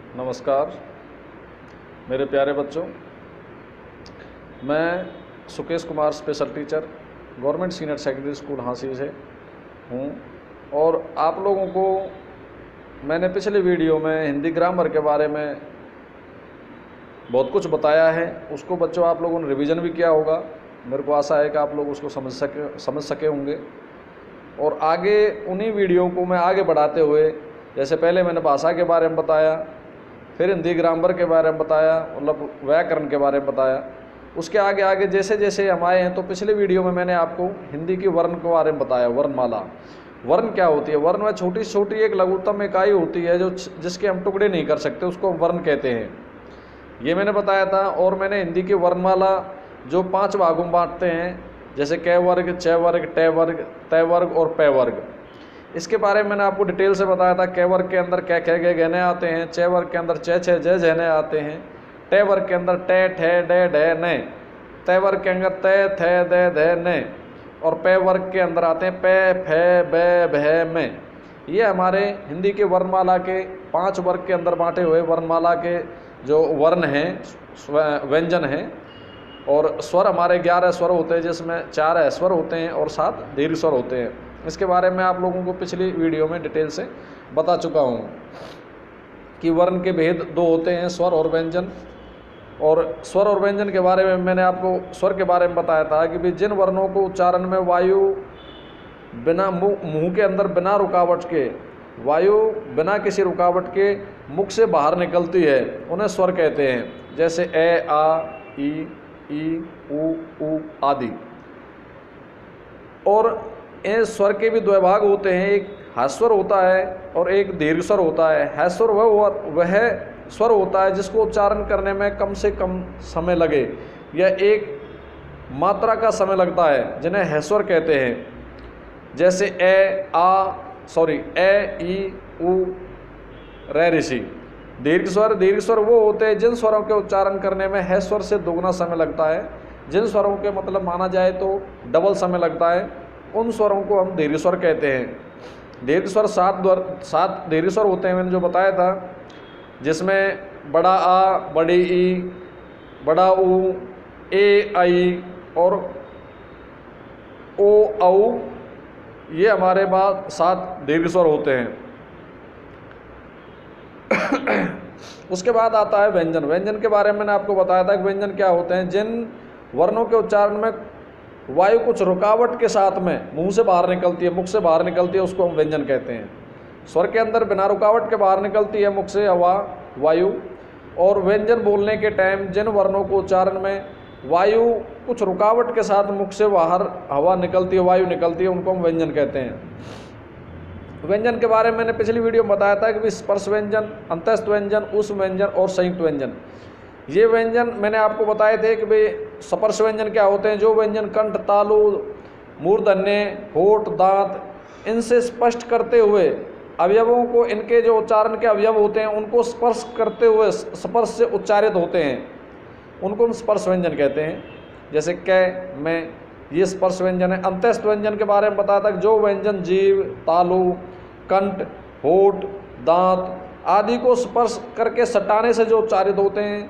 नमस्कार मेरे प्यारे बच्चों, मैं Sukesh Kumar special teacher government senior secondary school Hansi से हूँ। और आप लोगों को मैंने पिछले वीडियो में हिंदी ग्रामर के बारे में बहुत कुछ बताया है। उसको बच्चों आप लोगों ने रिवीजन भी किया होगा। मेरे को आशा है कि आप लोग उसको समझ सके होंगे। और आगे उन्हीं वीडियो को मैं आगे बढ़ाते हुए, जैसे पहले मैंने भाषा के बारे में बताया, फिर हिंदी ग्रामर के बारे में बताया, मतलब व्याकरण के बारे में बताया, उसके आगे आगे जैसे जैसे हम आए हैं। तो पिछले वीडियो में मैंने आपको हिंदी की वर्ण के बारे में बताया। वर्णमाला, वर्ण क्या होती है? वर्ण में छोटी से छोटी एक लघुत्तम इकाई होती है जो जिसके हम टुकड़े नहीं कर सकते, उसको हम वर्ण कहते हैं। ये मैंने बताया था। और मैंने हिंदी की वर्णमाला जो 5 भागों में बांटते हैं, जैसे क वर्ग, च वर्ग, ट वर्ग, त वर्ग और प वर्ग, इसके बारे में मैंने आपको डिटेल से बताया था। क वर्ग के अंदर क ख ग गहने आते हैं, च वर्ग के अंदर च छ ज झने आते हैं, ट वर्ग के अंदर ट ठ ड ढ न, त वर्ग के अंदर त थ द ध न, और प वर्ग के अंदर आते हैं प फ ब भ म। ये हमारे हिंदी के वर्णमाला के 5 वर्ग के अंदर बांटे हुए वर्णमाला के जो वर्ण हैं, व्यंजन हैं। और स्वर हमारे 11 स्वर होते हैं, जिसमें 4 अस्वर होते हैं और 7 दीर्घ स्वर होते हैं। इसके बारे में आप लोगों को पिछली वीडियो में डिटेल से बता चुका हूँ कि वर्ण के भेद 2 होते हैं, स्वर और व्यंजन। और स्वर और व्यंजन के बारे में मैंने आपको स्वर के बारे में बताया था कि भी जिन वर्णों को उच्चारण में वायु बिना मुंह के अंदर बिना रुकावट के, वायु बिना किसी रुकावट के मुख से बाहर निकलती है, उन्हें स्वर कहते हैं। जैसे ए, आ, ई, उ आदि। और इन स्वर के भी 2 भाग होते हैं, एक ह्स्वर होता है और एक दीर्घ स्वर होता है। ह्स्वर वह स्वर होता है जिसको उच्चारण करने में कम से कम समय लगे या एक मात्रा का समय लगता है, जिन्हें ह्स्वर कहते हैं। जैसे ए, ई, उ, रे, ऋषि। दीर्घ स्वर वो होते हैं जिन स्वरों के उच्चारण करने में ह स्वर से दोगुना समय लगता है। जिन स्वरों के मतलब माना जाए तो डबल समय लगता है, उन स्वरों को हम दीर्घ स्वर कहते हैं। दीर्घ स्वर 7 दीर्घ स्वर होते हैं, मैंने जो बताया था, जिसमें बड़ा आ, बड़ी ई, बड़ा ऊ, ए, आई और ओ, औ, ये हमारे पास 7 दीर्घ स्वर होते हैं। उसके बाद आता है व्यंजन। व्यंजन के बारे में मैंने आपको बताया था कि व्यंजन क्या होते हैं। जिन वर्णों के उच्चारण में वायु कुछ रुकावट के साथ में मुंह से बाहर निकलती है, मुख से बाहर निकलती है, उसको हम व्यंजन कहते हैं। स्वर के अंदर बिना रुकावट के बाहर निकलती है मुख से हवा, वायु। और व्यंजन बोलने के टाइम जिन वर्णों को उच्चारण में वायु कुछ रुकावट के साथ मुख से बाहर हवा निकलती है, वायु निकलती है, उनको हम व्यंजन कहते हैं। व्यंजन के बारे में मैंने पिछली वीडियो में बताया था कि स्पर्श व्यंजन, अंतस्थ व्यंजन, उष्म व्यंजन और संयुक्त व्यंजन। ये व्यंजन मैंने आपको बताए थे कि भाई स्पर्श व्यंजन क्या होते हैं। जो व्यंजन कंठ, तालु, मूर्धन्य, होठ, दांत, इनसे स्पष्ट करते हुए अवयवों को, इनके जो उच्चारण के अवयव होते हैं उनको स्पर्श करते हुए स्पर्श से उच्चारित होते हैं, उनको हम स्पर्श व्यंजन कहते हैं। जैसे क, में, ये स्पर्श व्यंजन है। अंतस्थ व्यंजन के बारे में बताया था कि जो व्यंजन जीव, तालु, कंठ, होठ, दांत आदि को स्पर्श करके सटाने से जो उच्चारित होते हैं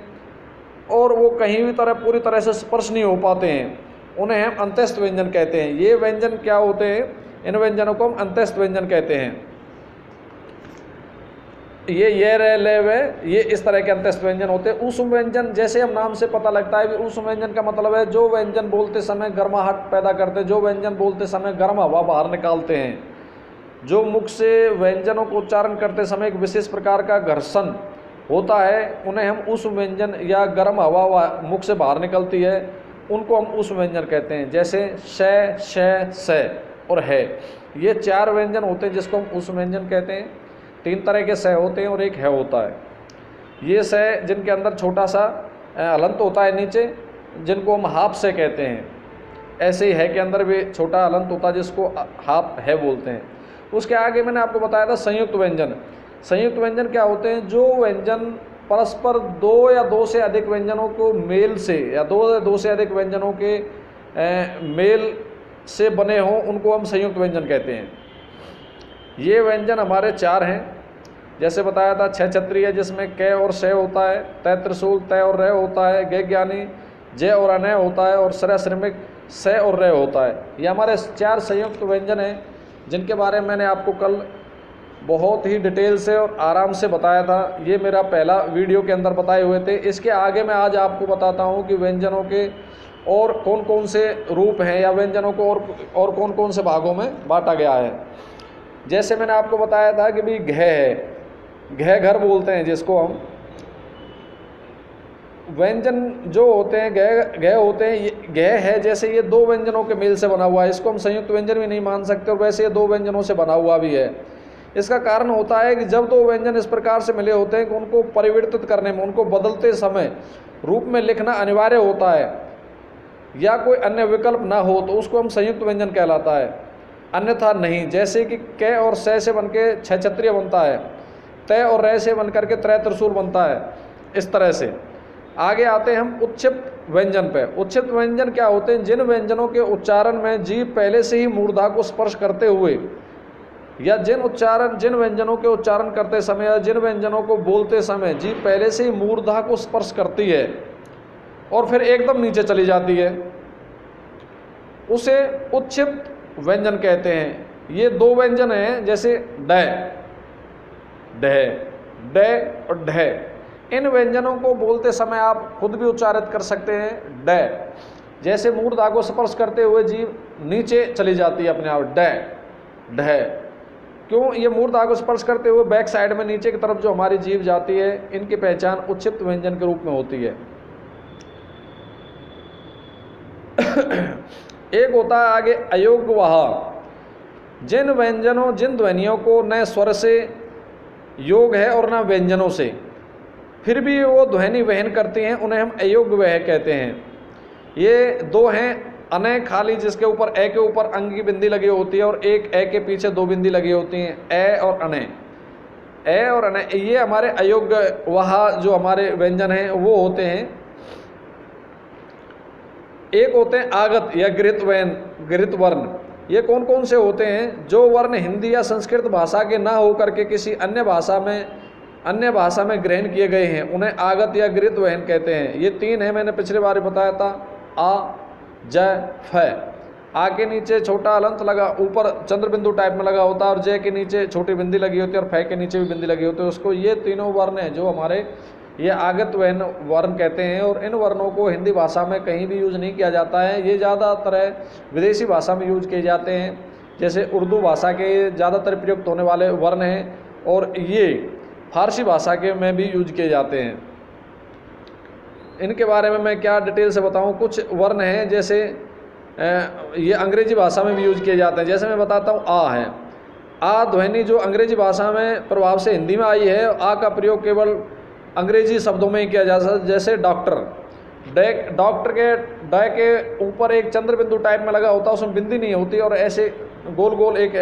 और वो कहीं भी पूरी तरह से स्पर्श नहीं हो पाते हैं, उन्हें हम अंतस्थ व्यंजन कहते हैं। ये व्यंजन क्या होते हैं? इन व्यंजनों को हम अंतस्थ व्यंजन कहते हैं। ये रे, ले, वे, ये इस तरह के अंतस्थ व्यंजन होते हैं। उष्म व्यंजन, जैसे हम नाम से पता लगता है कि उष्म व्यंजन का मतलब है जो व्यंजन बोलते समय गर्माहट पैदा करते हैं, जो व्यंजन बोलते समय गर्म हवा बाहर निकालते हैं, जो मुख से व्यंजनों को उच्चारण करते समय एक विशेष प्रकार का घर्षण होता है, उन्हें हम उष्म व्यंजन, या गर्म हवा मुख से बाहर निकलती है, उनको हम उष्म व्यंजन कहते हैं। जैसे श, श, स और है, ये 4 व्यंजन होते हैं जिसको हम उष्म व्यंजन कहते हैं। 3 तरह के स होते हैं और एक है होता है। ये स जिनके अंदर छोटा सा हलंत होता है नीचे, जिनको हम हाफ से कहते हैं। ऐसे ही है के अंदर भी छोटा हलंत होता है जिसको हाफ है बोलते हैं। उसके आगे मैंने आपको बताया था संयुक्त व्यंजन। संयुक्त व्यंजन क्या होते हैं? जो व्यंजन परस्पर 2 या 2 से अधिक व्यंजनों को मेल से, या 2 या 2 से अधिक व्यंजनों के मेल से बने हों, उनको हम संयुक्त व्यंजन कहते हैं। ये व्यंजन हमारे 4 हैं। जैसे बताया था छह छत्री है जिसमें क और श होता है, तय त्रिशूल तय और र होता है, गे ज्ञानी जय और अनय होता है, और सर श्रमिक स और र होता है। ये हमारे 4 संयुक्त व्यंजन हैं जिनके बारे में मैंने आपको कल बहुत ही डिटेल से और आराम से बताया था। ये मेरा पहला वीडियो के अंदर बताए हुए थे। इसके आगे मैं आज आपको बताता हूँ कि व्यंजनों के और कौन कौन से रूप हैं या व्यंजनों को और कौन कौन से भागों में बांटा गया है। जैसे मैंने आपको बताया था कि भाई घ है, घ घर बोलते हैं जिसको हम। व्यंजन जो होते हैं घ होते हैं, घ है जैसे ये 2 व्यंजनों के मेल से बना हुआ है, इसको हम संयुक्त व्यंजन भी नहीं मान सकते, और वैसे ये 2 व्यंजनों से बना हुआ भी है। इसका कारण होता है कि जब 2 व्यंजन इस प्रकार से मिले होते हैं कि उनको परिवर्तित करने में, उनको बदलते समय रूप में लिखना अनिवार्य होता है या कोई अन्य विकल्प ना हो तो उसको हम संयुक्त व्यंजन कहलाता है, अन्यथा नहीं। जैसे कि क और स से बनके छह छत्रिय बनता है, तय और र से बनकर के त्रय त्रिशूल बनता है, इस तरह से। आगे आते हैं हम उच्छिप्त व्यंजन पे। उच्छिप्त व्यंजन क्या होते हैं? जिन व्यंजनों के उच्चारण में जीभ पहले से ही मूर्धा को स्पर्श करते हुए, या जिन व्यंजनों के उच्चारण करते समय या जिन व्यंजनों को बोलते समय जीभ पहले से ही मूर्धा को स्पर्श करती है और फिर एकदम नीचे चली जाती है, उसे उच्छिप्त व्यंजन कहते हैं। ये 2 व्यंजन हैं, जैसे ड, ढ, ड और ढ। इन व्यंजनों को बोलते समय आप खुद भी उच्चारित कर सकते हैं। ड जैसे मूर्धा को स्पर्श करते हुए जीभ नीचे चली जाती है अपने आप, ड, ढ। क्यों? ये मूर्धा को स्पर्श करते हुए बैक साइड में नीचे की तरफ जो हमारी जीभ जाती है, इनकी पहचान उच्छिप्त व्यंजन के रूप में होती है। एक होता है आगे अयोग्यवह। जिन ध्वनियों को न स्वर से योग है और न व्यंजनों से, फिर भी वो ध्वनि वहन करती हैं, उन्हें हम अयोग्यवह कहते हैं। ये 2 हैं, अनय खाली जिसके ऊपर ए के ऊपर अंग की बिंदी लगी होती है और एक ए के पीछे 2 बिंदी लगी होती हैं, ए और अनय, ए और अनय। ये हमारे अयोग्यवह जो हमारे व्यंजन हैं वो होते हैं। एक होते हैं आगत या गृहीत वर्ण। ये कौन कौन से होते हैं? जो वर्ण हिंदी या संस्कृत भाषा के ना होकर के किसी अन्य भाषा में ग्रहण किए गए हैं, उन्हें आगत या गृहीत वर्ण कहते हैं। ये 3 हैं, मैंने पिछले बार बताया था। आ, ज, फ। आ के नीचे छोटा अलंत लगा, ऊपर चंद्र बिंदु टाइप में लगा होता है, और जय के नीचे छोटी बिंदी लगी होती है, और फ के नीचे भी बिंदी लगी होती है। उसको ये तीनों वर्ण हैं जो हमारे ये आगत वर्ण कहते हैं। और इन वर्णों को हिंदी भाषा में कहीं भी यूज नहीं किया जाता है। ये ज़्यादातर विदेशी भाषा में यूज किए जाते हैं, जैसे उर्दू भाषा के ज़्यादातर प्रयुक्त होने वाले वर्ण हैं, और ये फारसी भाषा के में भी यूज किए जाते हैं। इनके बारे में मैं क्या डिटेल से बताऊं। कुछ वर्ण हैं जैसे ये अंग्रेजी भाषा में भी यूज किए जाते हैं। जैसे मैं बताता हूँ, आ है, आ ध्वनि जो अंग्रेजी भाषा में प्रभाव से हिंदी में आई है। आ का प्रयोग केवल अंग्रेजी शब्दों में ही किया जा सकता है, जैसे डॉक्टर। डॉक्टर के ड के ऊपर एक चंद्र बिंदु टाइप में लगा होता है, उसमें बिंदी नहीं होती, और ऐसे गोल गोल एक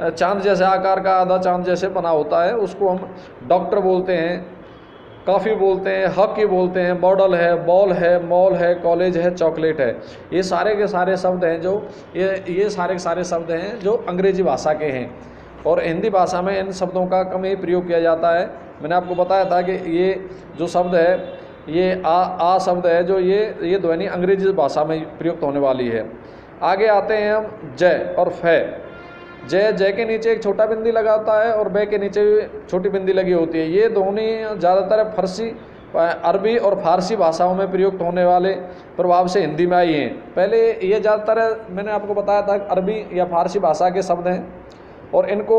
चांद जैसे आकार का आधा चांद जैसे बना होता है, उसको हम डॉक्टर बोलते हैं। काफ़ी बोलते हैं, हॉकी बोलते हैं, मॉडल है, बॉल है, मॉल है, कॉलेज है, चॉकलेट है। ये सारे के सारे शब्द हैं जो ये सारे के सारे शब्द हैं जो अंग्रेजी भाषा के हैं, और हिंदी भाषा में इन शब्दों का कम ही प्रयोग किया जाता है। मैंने आपको बताया था कि ये जो शब्द है, ये आ शब्द है जो ये ध्वनि अंग्रेजी भाषा में प्रयुक्त होने वाली है। आगे आते हैं हम जय और फ। जय के नीचे एक छोटा बिंदी लगा होता है और बै के नीचे भी छोटी बिंदी लगी होती है। ये दोनों ज़्यादातर अरबी और फारसी भाषाओं में प्रयुक्त होने वाले प्रभाव से हिंदी में आई हैं। पहले ये ज़्यादातर मैंने आपको बताया था अरबी या फारसी भाषा के शब्द हैं, और इनको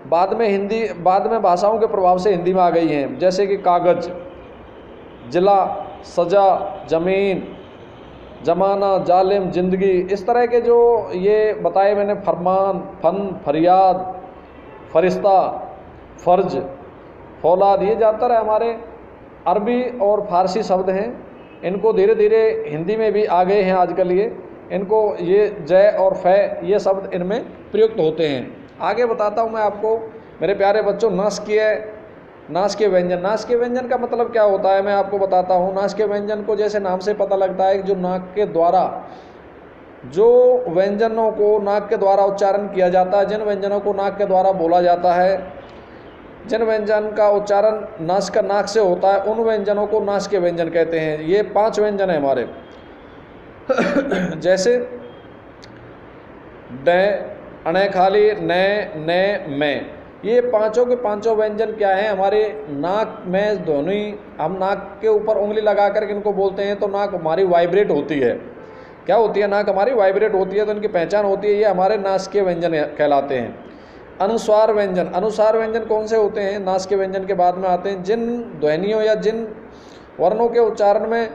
बाद में भाषाओं के प्रभाव से हिंदी में आ गई हैं। जैसे कि कागज, जिला, सजा, ज़मीन, जमाना, जालिम, ज़िंदगी, इस तरह के जो ये बताए मैंने, फरमान, फन, फरियाद, फरिश्ता, फ़र्ज, फौलाद, ये ज़्यादातर हमारे अरबी और फारसी शब्द हैं। इनको धीरे धीरे हिंदी में भी आ गए हैं आजकल। इनको ये जय और फ ये शब्द इनमें प्रयुक्त होते हैं। आगे बताता हूँ मैं आपको मेरे प्यारे बच्चों, नासिकीय व्यंजन। नासिकीय व्यंजन का मतलब क्या होता है मैं आपको बताता हूँ। नासिकीय व्यंजन को जैसे नाम से पता लगता है कि जो नाक के द्वारा जो व्यंजनों को नाक के द्वारा उच्चारण किया जाता है, जिन व्यंजनों को नाक के द्वारा बोला जाता है, जिन व्यंजन का उच्चारण नासिका नाक से होता है उन व्यंजनों को नासिकीय व्यंजन कहते हैं। ये 5 व्यंजन है हमारे। जैसे ड, अणे खाली, न, ने, में, ये पांचों के पांचों व्यंजन क्या हैं, हमारे नाक में ध्वनि, हम नाक के ऊपर उंगली लगा करके इनको बोलते हैं तो नाक हमारी वाइब्रेट होती है। क्या होती है? नाक हमारी वाइब्रेट होती है, तो इनकी पहचान होती है, ये हमारे नासिकीय व्यंजन कहलाते हैं। अनुस्वार व्यंजन, अनुस्वार व्यंजन कौन से होते हैं? नासिकीय व्यंजन के बाद में आते हैं। जिन ध्वनियों या जिन वर्णों के उच्चारण में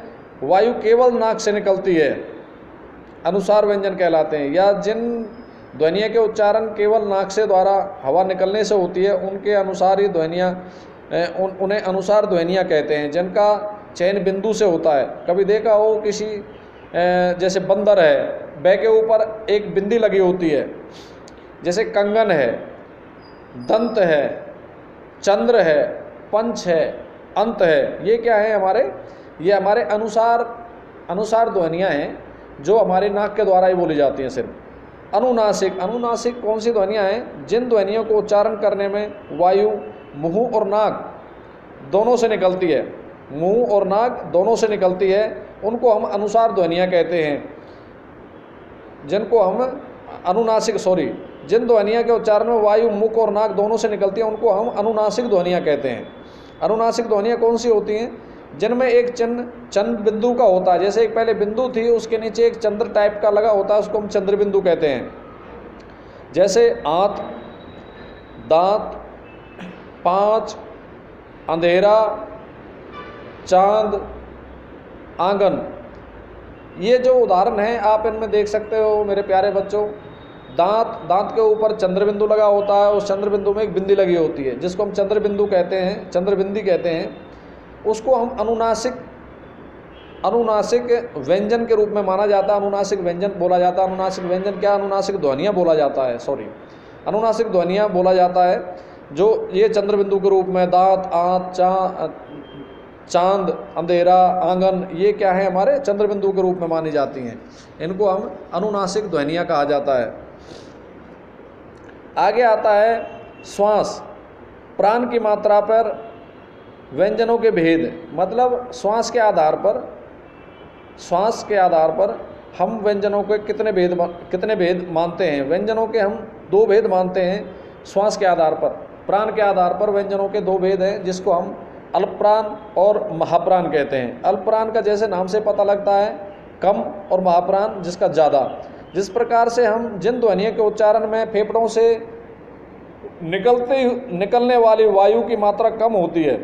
वायु केवल नाक से निकलती है, अनुस्वार व्यंजन कहलाते हैं। या जिन ध्वनियों के उच्चारण केवल नाक से द्वारा हवा निकलने से होती है, उनके अनुसार ही ध्वनियाँ, उन्हें अनुसार ध्वनियाँ कहते हैं, जिनका चयन बिंदु से होता है। कभी देखा हो किसी, जैसे बंदर है, बै के ऊपर एक बिंदी लगी होती है, जैसे कंगन है, दंत है, चंद्र है, पंच है, अंत है, ये क्या है हमारे? ये हमारे अनुसार ध्वनियाँ हैं जो हमारे नाक के द्वारा ही बोली जाती हैं सिर्फ। अनुनासिक, अनुनासिक कौन सी ध्वनियाँ हैं? जिन ध्वनियों को उच्चारण करने में वायु मुंह और नाक दोनों से निकलती है, मुंह और नाक दोनों से निकलती है, उनको हम अनुसार ध्वनियाँ कहते हैं। जिनको हम अनुनासिक, जिन ध्वनियों के उच्चारण में वायु मुख और नाक दोनों से निकलती है, उनको हम अनुनासिक ध्वनियाँ कहते हैं। अनुनासिक ध्वनियाँ कौन सी होती हैं? जिनमें एक चंद्र बिंदु का होता है, जैसे एक पहले बिंदु थी, उसके नीचे एक चंद्र टाइप का लगा होता है, उसको हम चंद्र बिंदु कहते हैं। जैसे आंत, दांत, पाँच, अंधेरा, चांद, आंगन, ये जो उदाहरण है आप इनमें देख सकते हो मेरे प्यारे बच्चों। दांत के ऊपर चंद्र बिंदु लगा होता है, उस चंद्र बिंदु में एक बिंदी लगी होती है, जिसको हम चंद्र बिंदु कहते हैं, चंद्र बिंदी कहते हैं। उसको हम अनुनासिक व्यंजन के रूप में माना जाता है, अनुनासिक व्यंजन बोला जाता है। अनुनासिक व्यंजन क्या? अनुनासिक ध्वनियाँ बोला जाता है, अनुनासिक ध्वनियाँ बोला जाता है, जो ये चंद्र बिंदु के रूप में दांत, आंत, चांद, अंधेरा, आंगन, ये क्या है? हमारे चंद्र बिंदु के रूप में मानी जाती हैं। इनको हम अनुनासिक ध्वनियाँ कहा जाता है। आगे आता है श्वास, प्राण की मात्रा पर व्यंजनों के भेद, मतलब श्वास के आधार पर हम व्यंजनों के कितने भेद मानते हैं। व्यंजनों के हम 2 भेद मानते हैं श्वास के आधार पर। प्राण के आधार पर व्यंजनों के 2 भेद हैं, जिसको हम अल्पप्राण और महाप्राण कहते हैं। अल्पप्राण का जैसे नाम से पता लगता है कम, और महाप्राण जिसका ज़्यादा। जिस प्रकार से हम जिन ध्वनियों के उच्चारण में फेफड़ों से निकलने वाली वायु की मात्रा कम होती है,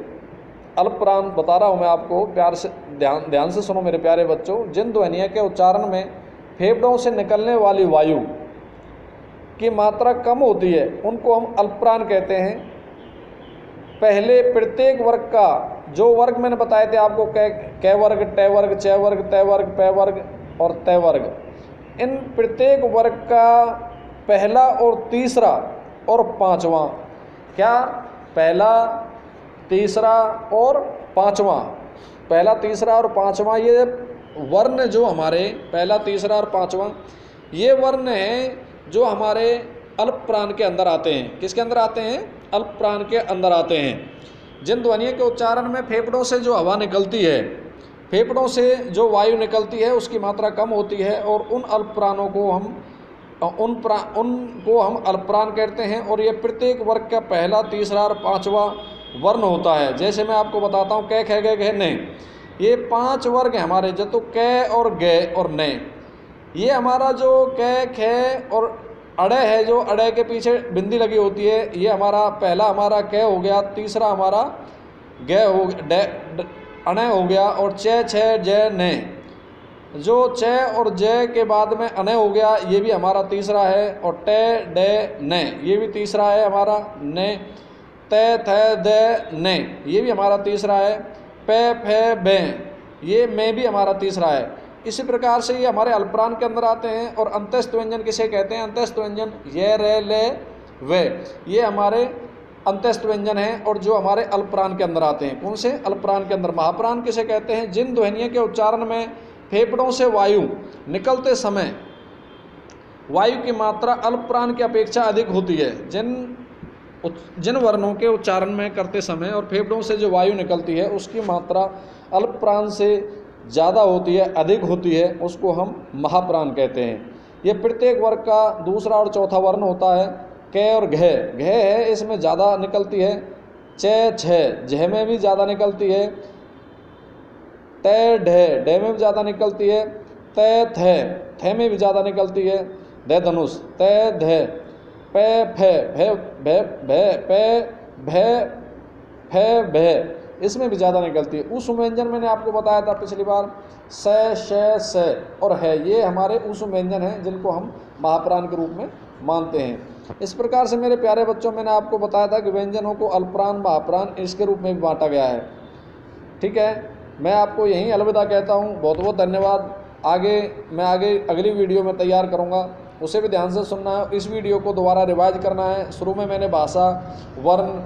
अल्पप्राण बता रहा हूँ मैं आपको, प्यार से ध्यान से सुनो मेरे प्यारे बच्चों। जिन ध्वनियों के उच्चारण में फेफड़ों से निकलने वाली वायु की मात्रा कम होती है, उनको हम अल्पप्राण कहते हैं। पहले प्रत्येक वर्ग का, जो वर्ग मैंने बताए थे आपको, कै वर्ग, टे वर्ग, च वर्ग, तय वर्ग, पै वर्ग और तय वर्ग, इन प्रत्येक वर्ग का पहला और तीसरा और पांचवा, क्या? पहला, तीसरा और पांचवा, पहला, तीसरा और पांचवा, ये वर्ण जो हमारे पहला, तीसरा और पांचवा, ये वर्ण हैं जो हमारे अल्पप्राण के अंदर आते हैं। किसके अंदर आते हैं? अल्पप्राण के अंदर आते हैं। जिन ध्वनियों के उच्चारण में फेफड़ों से जो हवा निकलती है, फेफड़ों से जो वायु निकलती है, उसकी मात्रा कम होती है, और उन अल्पप्राणों को उनको हम अल्पप्राण कहते हैं। और ये प्रत्येक वर्ग का पहला, तीसरा और पांचवा वर्ण होता है। जैसे मैं आपको बताता हूँ, कै, ख, ग, घ, न, ये 5 वर्ग हैं हमारे, जो तो कै और ग और न। ये हमारा जो कै, ख और अड़े है, जो अड़े के पीछे बिंदी लगी होती है, ये हमारा पहला हमारा कै हो गया, तीसरा हमारा ग हो गया, अणे हो गया, और च, छ, ज, न। जो च और ज के बाद में अने हो गया, ये भी हमारा तीसरा है। और टे, डे, न, ये भी तीसरा है हमारा। न, तय, थ, द, न, ये भी हमारा तीसरा है। पे, फे, बे, ये में भी हमारा तीसरा है। इसी प्रकार से ये हमारे अल्पप्राण के अंदर आते हैं। और अंत्यस्थ व्यंजन किसे कहते हैं? अंत्यस्थ व्यंजन ये, रे, ले, वे, ये हमारे अंत्यस्थ व्यंजन हैं, और जो हमारे अल्पप्राण के अंदर आते हैं। कौन से? अल्पप्राण के अंदर। महाप्राण किसे कहते हैं? जिन ध्वनियों के उच्चारण में फेफड़ों से वायु निकलते समय वायु की मात्रा अल्पप्राण की अपेक्षा अधिक होती है। जिन जिन वर्णों के उच्चारण में करते समय और फेफड़ों से जो वायु निकलती है उसकी मात्रा अल्प प्राण से ज़्यादा होती है, अधिक होती है, उसको हम महाप्राण कहते हैं। ये प्रत्येक वर्ग का दूसरा और चौथा वर्ण होता है। क और घ है इसमें ज़्यादा निकलती है, च छ झ में भी ज़्यादा निकलती है, त ढ में भी ज़्यादा निकलती है, त थ में भी ज़्यादा निकलती है, ध धनुष त ध प फ भ भ फ भ इसमें भी ज़्यादा निकलती है। उस व्यंजन मैंने आपको बताया था पिछली बार, स श और है, ये हमारे उस व्यंजन हैं जिनको हम महाप्राण के रूप में मानते हैं। इस प्रकार से मेरे प्यारे बच्चों मैंने आपको बताया था कि व्यंजनों को अल्पप्राण महाप्राण इसके रूप में भी बांटा गया है। ठीक है, मैं आपको यहीं अलविदा कहता हूँ। बहुत बहुत धन्यवाद। मैं आगे अगली वीडियो में तैयार करूँगा, उसे भी ध्यान से सुनना है। इस वीडियो को दोबारा रिवाइज करना है। शुरू में मैंने भाषा, वर्ण,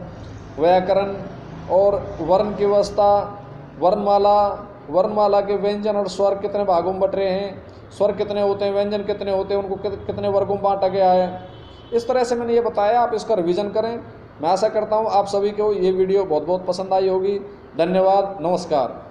व्याकरण और वर्ण की व्यवस्था, वर्णमाला के व्यंजन और स्वर कितने भागों में बट रहे हैं, स्वर कितने होते हैं, व्यंजन कितने होते हैं, उनको कितने वर्गों में बांटा गया है, इस तरह से मैंने ये बताया। आप इसका रिवीजन करें। मैं आशा करता हूँ आप सभी को ये वीडियो बहुत बहुत पसंद आई होगी। धन्यवाद, नमस्कार।